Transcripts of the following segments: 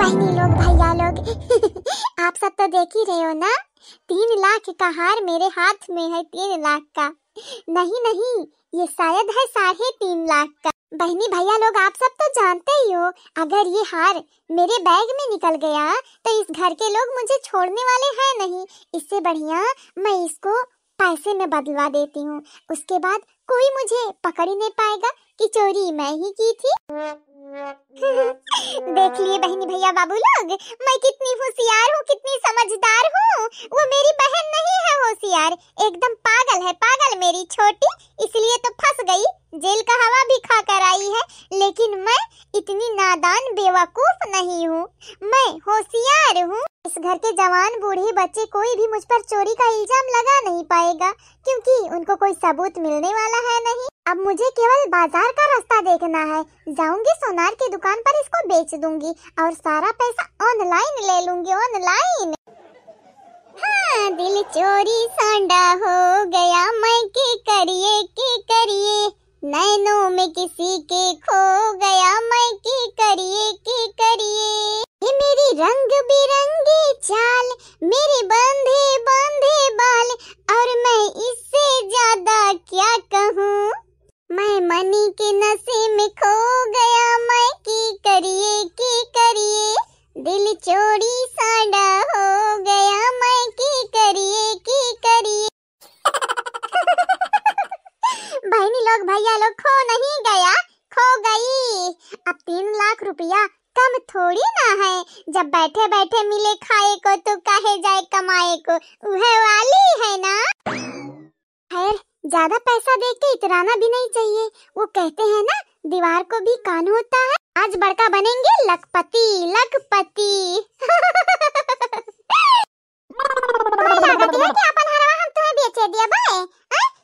बहनी लोग भैया लोग आप सब तो देख ही रहे हो ना, 3 लाख का हार मेरे हाथ में है। 3 लाख का नहीं नहीं, ये शायद है 3.5 लाख का। बहनी भैया लोग आप सब तो जानते ही हो, अगर ये हार मेरे बैग में निकल गया तो इस घर के लोग मुझे छोड़ने वाले हैं नहीं। इससे बढ़िया मैं इसको पैसे में बदलवा देती हूँ, उसके बाद कोई मुझे पकड़ ही नहीं पाएगा कि चोरी मैं ही की थी। देख लिए बहनी भैया बाबू लोग, मैं कितनी होशियार हूँ, कितनी समझदार हूँ। वो मेरी बहन नहीं है होशियार, एकदम पागल है, पागल मेरी छोटी, इसलिए तो फंस गई, जेल का हवा भी खा कर आई है। लेकिन मैं इतनी नादान बेवकूफ नहीं हूँ, मैं होशियार हूँ। इस घर के जवान बूढ़े बच्चे कोई भी मुझ पर चोरी का इल्जाम लगा नहीं पाएगा, क्योंकि उनको कोई सबूत मिलने वाला है नहीं। अब मुझे केवल बाजार का रास्ता देखना है, जाऊंगी सोनार की दुकान पर इसको बेच दूंगी और सारा पैसा ऑनलाइन ले लूंगी, ऑनलाइन। हाँ, दिल चोरी सांडा हो गया, मैं के करिए नैनों में किसी के खो गया, मैं के करिए। ये मेरी रंग बिरंगी चाल, मेरे बंधे बंधे बाल, और मैं इससे ज्यादा क्या कहूँ। मैं मनी के नशे में खो गया, मैं की करिए दिल चोरी सांडा हो गया, मैं की करिए। बहनी लोग भैया लोग, खो नहीं गया, खो गई। अब 3 लाख रुपया कम थोड़ी ना है, जब बैठे बैठे मिले खाए को तो काहे जाए कमाए को, वह वाली है ना। खैर ज्यादा पैसा देख के इतराना भी नहीं चाहिए, वो कहते हैं ना दीवार को भी कान होता है। आज बड़का बनेंगे लखपति। लागत है कि अपन हरवा हम तुम्हें बेचे दिया भाई,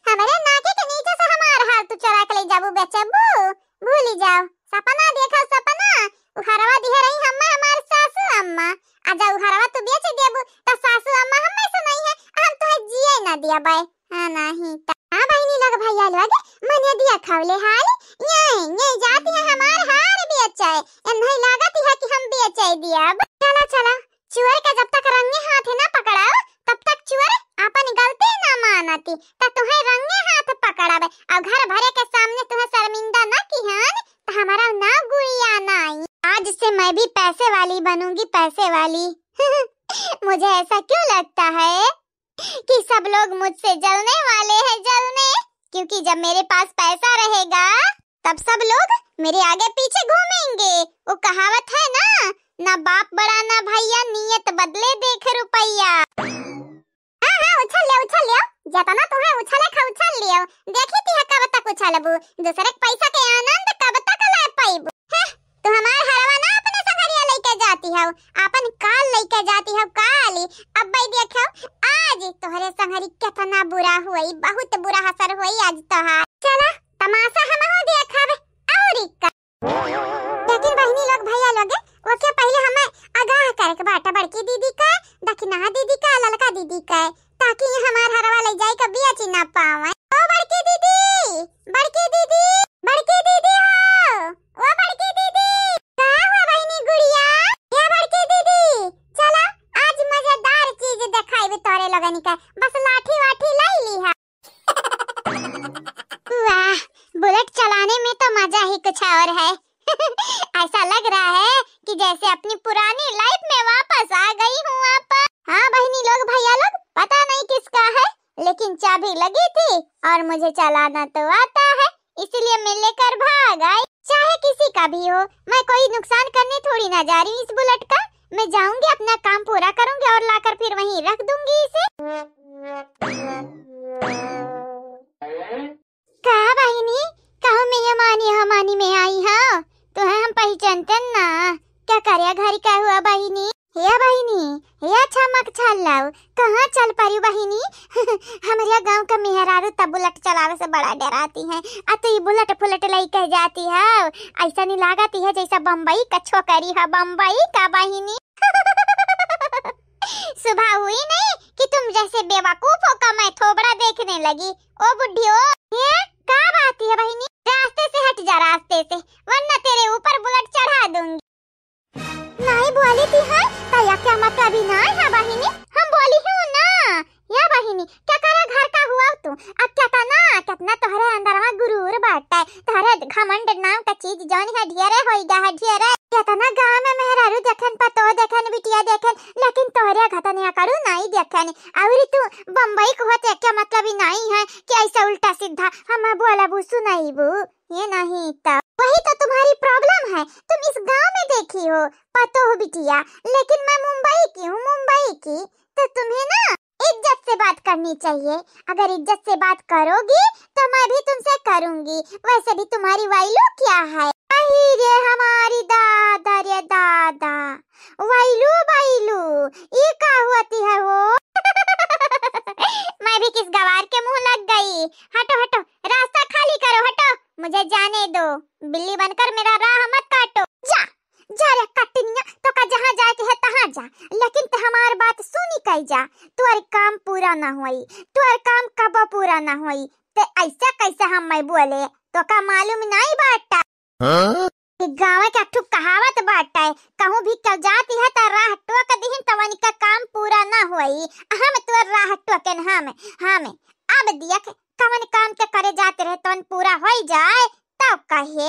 हमारे नाके के नीचे से हमार हार तू चुरा के ले जाबू बेचबू, भूल ही जाओ। सपना देखा सपना, हरवा दिह रही हम्मा हमार सासू अम्मा, आजा हरवा तू बेच देबू त सासू अम्मा हम्मे से नहीं है, हम तुम्हें जिए ना दिया बाय। हां नहीं त हां बहनी लोग भैया लोग, मने दिया खावले हाल ये जाती है हमार हार बेचाए, नहीं लागत है कि हम बेचाए दिया। चला चुअर का जब तक रंगे हाथ ना पकड़ाओ तब तक चुअर अपन गलती ना मानती, त तुम्हें रंगे हाथ पकड़ावे और घर भरे के सामने तुम्हें शर्मिंदा ना किहन त हमारा ना गुड़िया नहीं। आज से मैं भी पैसे वाली बनूंगी, पैसे वाली। मुझे ऐसा क्यों लगता है कि सब लोग मुझसे जलने वाले हैं, जलने, क्योंकि जब मेरे पास पैसा रहेगा तब सब लोग मेरे आगे पीछे घूमेंगे। वो कहावत है ना बाप बड़ा ना भैया, नियत बदले देख रुपैया। हाँ उछल लियो, जतना तुम्हें उछले खा उछल लियो, देखी थी कब तक उछलबू, दूसरे के पैसा के आनंद कब तक ले पाइबू। तू हमार हरवा ना अपने संगरिया लेके जाती हो, अपन काल लेके जाती हो काली। अब भाई देखो आज तोहरे संगरी कितना बुरा हुई, बहुत बुरा असर हुई आज तोहार। चला तमाशा हम हो देखावे और का। लेकिन बहनी लोग भैया लोग, वो क्या पहले हमें आगाह करके बाटा बड़की दीदी का, दक्षिणा दीदी का, ललका दीदी का, ताकि ये हमार हरवा ले जाए कभी अच्छी ना पावे। ओ बड़की दीदी हो, ओ बड़की दीदी का हुआ बहनी गुड़िया, ये बड़की दीदी चला आज मजेदार चीज दिखाई तोरे लोगनी का, बस लाठी वाठी लाई ली है। वाह, बुलेट चलाने में तो मजा ही कुछ और है। ऐसा लग रहा है कि जैसे अपनी पुरानी लाइफ में वापस आ गई हूँ वापस। हाँ बहनी लोग भैया लोग, पता नहीं किसका है, लेकिन चाबी लगी थी और मुझे चलाना तो आता है, इसलिए मैं लेकर भाग आई। चाहे किसी का भी हो, मैं कोई नुकसान करने थोड़ी ना जा रही इस बुलेट का। मैं जाऊंगी, अपना काम पूरा करूंगी और लाकर फिर वहीं रख दूंगी इसे। कहा बहनी, कहो मेहमानी हमानी में आई हाँ, तो हम पहचानते ना, क्या करे घर क्या हुआ बहिनी। हे बहिनी, हे चमक छल्लाओ, कहाँ चल पड़ी बहिनी। हमारे गांव का मेहरारू तब बुलेट चलावे से बड़ा डराती है, आ तो ये बुलेट फुलेट लेके जाती है, ऐसा नहीं लागती है जैसा बम्बई का छोकरी है, बम्बई का बहिनी। सुबह हुई नहीं कि तुम जैसे बेवकूफों का मैं थोबड़ा देखने लगी। ओ बुढ़ियो, ये क्या बात है बहिनी, रास्ते से हट जा, रास्ते से, वरना तेरे ऊपर बुलेट चढ़ा दूंगी। नहीं बुआ बोली थी है तया क्या मतलब ही ना है बहिनी, हम बोली हूँ ना या बहिनी क्या करे घर का हुआ तू अब क्या करना कितना तोहरे अंदर में गुरूर बाटा है तोहरे घमंड नाम का चीज जौन है ढेरे होइगा है ढेरे कितना गांव में मेहरारू देखन पतो देखन बिटिया देखन लेकिन तोहरे घतनिया करू नहीं देखन और तू बम्बई को होते क्या मतलब ही नहीं है कि ऐसा उल्टा सीधा हम बोला बू सुनाई बू ये नहीं तो वही तो तुम्हारी प्रॉब्लम है, तुम इस गांव में देखी हो पतो हो बिटिया, लेकिन मैं मुंबई की हूँ मुंबई की, तो तुम्हें ना इज्जत से बात करनी चाहिए। अगर इज्जत से बात करोगी तो मैं भी तुमसे करूंगी। वैसे भी तुम्हारी वाइलू क्या है? रे हमारी दादा रे दादा वाइलू वाइलू ये क्या होती है वो मैं भी किस गवार के मुंह लग गई। हटो हटो रास्ता खाली करो हटो, मुझे जाने दो, बिल्ली बनकर मेरा राह मत काटो। जा जा रे कटनिया तो का जहाँ जाके है तहाँ जा, लेकिन ते हमार बात सुनी कई जा, तुअर काम पूरा ना होई, तुअर काम कब पूरा ना होई, ते ऐसा कैसे हम मैं बोले तो का मालूम नहीं बाटा गाँव के अठू कहावत बाटा है, कहूँ भी कल जाती है तो राह टोक दीहिन तवनी का काम पूरा ना होई, हम तुअर राह टोकन हम अब देख कवन काम के करे जाते रहे तवन पूरा हो जाए तब कहे।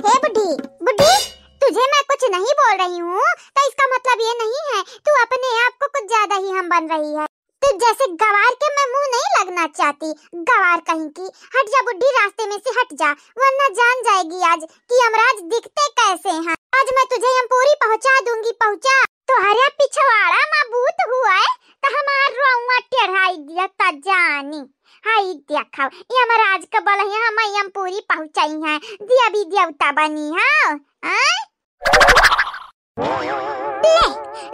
हे बुढ़ी बुढ़ी तुझे मैं कुछ नहीं बोल रही हूँ तो इसका मतलब ये नहीं है तू अपने आप को कुछ ज्यादा ही हम बन रही है। तू जैसे गवार के मैं मुंह नहीं लगना चाहती, गवार कहीं की। हट जा बुढ़ी, रास्ते में से हट जा वरना जान जाएगी आज कि यमराज दिखते कैसे हैं। आज मैं तुझे यमपुरी पहुंचा दूंगी, पहुंचा तो हरे पिछवाड़ा मबूत हुआ है तो हमार रोआ टेढ़ाई दिया ता जानी हाई देखा यमराज का बल है हम यमपुरी पहुंचाई हैं, दिया भी देवता बनी है।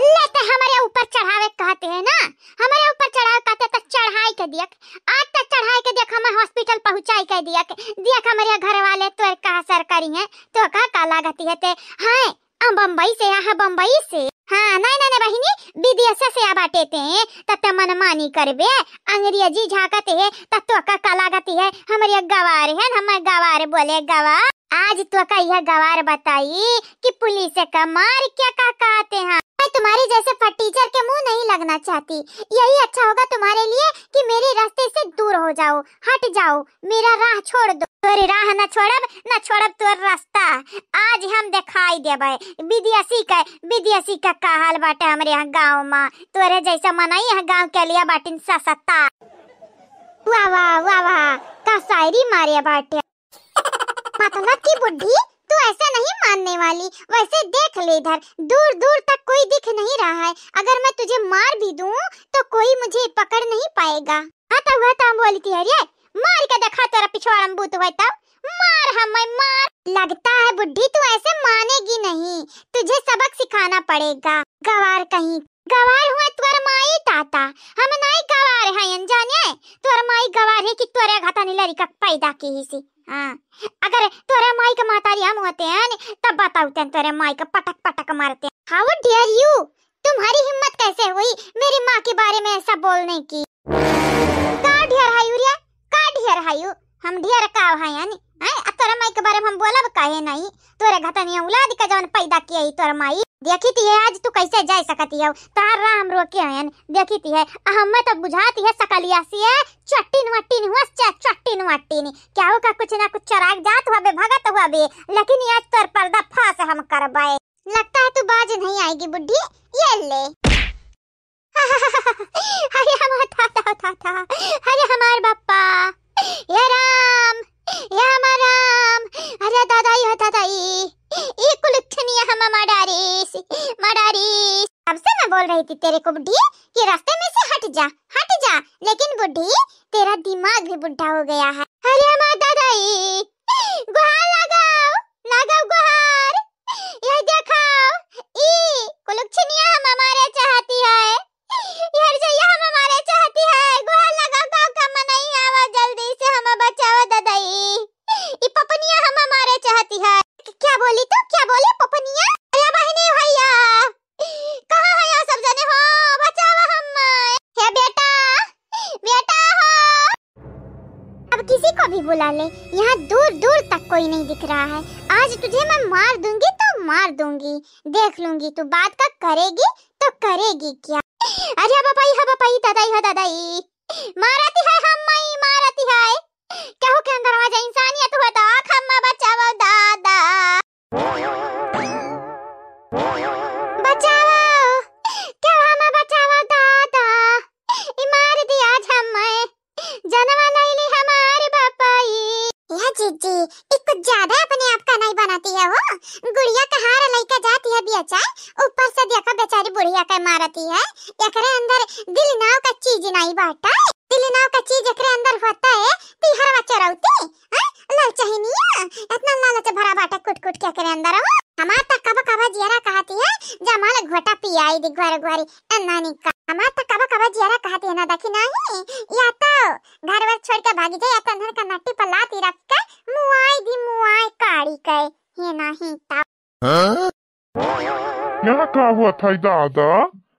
ले तो हमारे ऊपर चढ़ावे कहते हैं ना, हमारे ऊपर चढ़ावे कहते तो चढ़ाई के देख, आज तक चढ़ाई के देख हमें हॉस्पिटल पहुंचाई के देख हमारे घर वाले तो कहा सरकारी है तो का लागती है ते हाय बम्बई से है बम्बई से। हाँ नहीं बहिनी विदेश से आ बाटे ते तत मन मानी करबे अंग्रेजी झाकते है तत का लागती है हमारे गवार है, हम गवार बोले गवार। आज तो का यह गवार बताई कि पुलिस का मार क्या का कहते हैं। मैं तुम्हारे जैसे फटीचर के मुंह नहीं लगना चाहती, यही अच्छा होगा तुम्हारे लिए कि मेरे रास्ते से दूर हो जाओ, हट जाओ, मेरा राह छोड़ दो। तोरे राह न छोड़ब तोर रास्ता आज हम दिखाई देबे। विदेशी का हाल बाटे हमारे यहाँ गाँव में, तोरे जैसा मनाई है गाँव के लिए बाटिन सस्ता। वाह वाह वाह वाह का शायरी मारे बाटे मतलब की बुढ़ी तू ऐसा नहीं मानने वाली। वैसे देख ले इधर दूर दूर तक कोई दिख नहीं रहा है, अगर मैं तुझे मार भी दूं तो कोई मुझे पकड़ नहीं पाएगा। आता हुआ तो बोली थी अरे मार के देखा तेरा पिछवाड़ा बूत हुआ तब मार हमें मार। लगता है बुढ़ी तू ऐसे मानेगी नहीं, तुझे सबक सिखाना पड़ेगा। गवार कहीं गवार हुआ तुअर माई ताता, हम नहीं गवार है अनजाने, तुअर माई गवार है कि तुअरे घाता नी लड़का पैदा की ही सी। हाँ अगर तुअरे माई का मातारी हम होते हैं तब बताओते हैं तुअरे माई का पटक पटक मारते हैं। हाउ डेयर यू, तुम्हारी हिम्मत कैसे हुई मेरी माँ के बारे में ऐसा बोलने की? का ढेर हायू रे का ढेर हायू, हम ढेर का है यानी तोरा माई के बारे में हम बोलब काहे नहीं? तोरे घतनिया औलाद का जवन पैदा किया ही तोरा माई देखी थी है आज तू कैसे जा सकती है तार राम रोके हैं देखी थी है हमें तो बुझाती है सकलिया सी है चट्टिन वट्टिन क्या हो का कुछ ना कुछ चराग जात हुआ बे भगत हुआ बे, लेकिन आज तोर पर्दा फास हम करबाए। लगता है तू बाज नहीं आएगी बुढ़ी, ये ले अरे हमार था अरे हमार बाप्पा ये राम ये हमार राम, अरे दादाई ये कुलुच्छनिया हम मडारीस अब से मैं बोल रही थी तेरे को बुढ़ी कि रास्ते में से हट जा, लेकिन बुढ़ी तेरा दिमाग भी बुढ़ा हो गया है। अरे हमार दादाई गुहार लगाओ गुहार, यह देखाओ ई कुलुच्छनिया हम हमारे चाहती है, यार जया हम हमारे चाहती है, गुहार लगाओ गाँव का मनाई आवा जल्दी से हम बचाओ दादाई, ई पपनिया हम हमारे चाहती है। क्या बोली तू, क्या बोली पपनिया? अरे बहनी भैया कहाँ है आप सब जने हो, बचाओ हमें। हे बेटा हो, अब किसी को भी बुला ले, यहाँ दूर दूर तक कोई नहीं दिख रहा है। आज तुझे मैं मार दूंगी तो मार दूंगी, देख लूंगी तू बात का करेगी तो करेगी क्या। अरे बापाई दादाई हो दादाई, मारती है हम्माई मारती है, क्या हो के अंदर आवाज इंसानियत हुआ तो खम्मा बचाओ दादा, बचाओ क्या हमें बचाओ दादा, मार दिया हमें जनवा लैली हमारे बापाई। या जीजी एक कुछ ज्यादा अपने आप का नहीं बनाती है वो, गुड़िया का हार लइका जाती है बेचा, ऊपर से देखा बेचारी बुढ़िया का मारती है, एकरे अंदर दिल नाव का चीज नहीं बाटा, दिल नाव का चीज एकरे अंदर होता है तिहरवा चरौती, लालच ही नहीं इतना लालच भरा बाटा कुट कुट के एकरे अंदर हो। हमार तक कबा कबा जियारा कहती है जमाल घोटा पियाई दी ग्वारे ग्वारी नानी का, हमार तक कबा कबा जियारा कहती है ना देखी नहीं, या तो घर वर छोड़ के भागी जाए या तो अंदर का नट्टी पर लाती रख के मुआई दी मुआई काड़ी के, ये नहीं ता यहाँ का हुआ था दादा,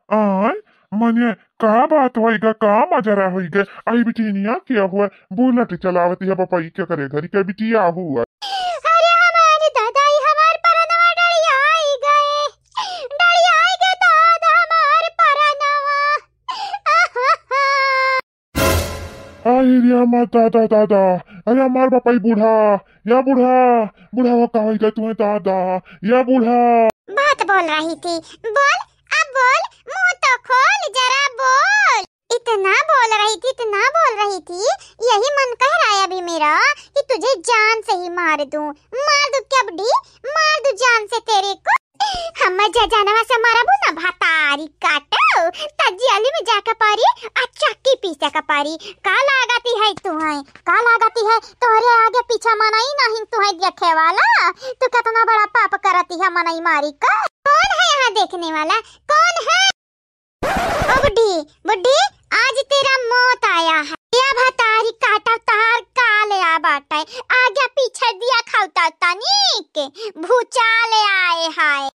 आय मने का बात होइगा, का मजरा होइगा, आई बिटिया क्या हुआ, बुलेट चलावती है पापा क्या करे घरी का बिटिया हुआ। अरे हमारे दादाई हमार परनवा डलिया आई गए दादा हमार परनवा, अरे रे हमार दादा दादा, अरे हमार पापा बूढ़ा, या बूढ़ा बूढ़ा हो का होइगा तुम्हें दादा, या बूढ़ा। बात बोल रही थी, बोल अब बोल, मुंह तो खोल जरा बोल, इतना बोल रही थी, यही मन कह रहा है अभी मेरा कि तुझे जान से ही मार दूं क्या बड़ी, मार दूं जान से तेरे को, हम जानवा से मारबू ना भातारी काटो तजियाली में जाकर पारी आ चक्की पीसे का पारी, का लगाती है तोहरे आगे पीछा मनाई नहीं तुम्हें देखे वाला, तू कितना बड़ा पाप करती है मनाई मारी का, कौन है यहाँ देखने वाला, कौन है, ओ बुड्ढी आज तेरा मौत आया है, या भातारी काटा तार काले आ बाटा, आगे पीछे दिया खाऊता तनिक भूचाले आए हाय।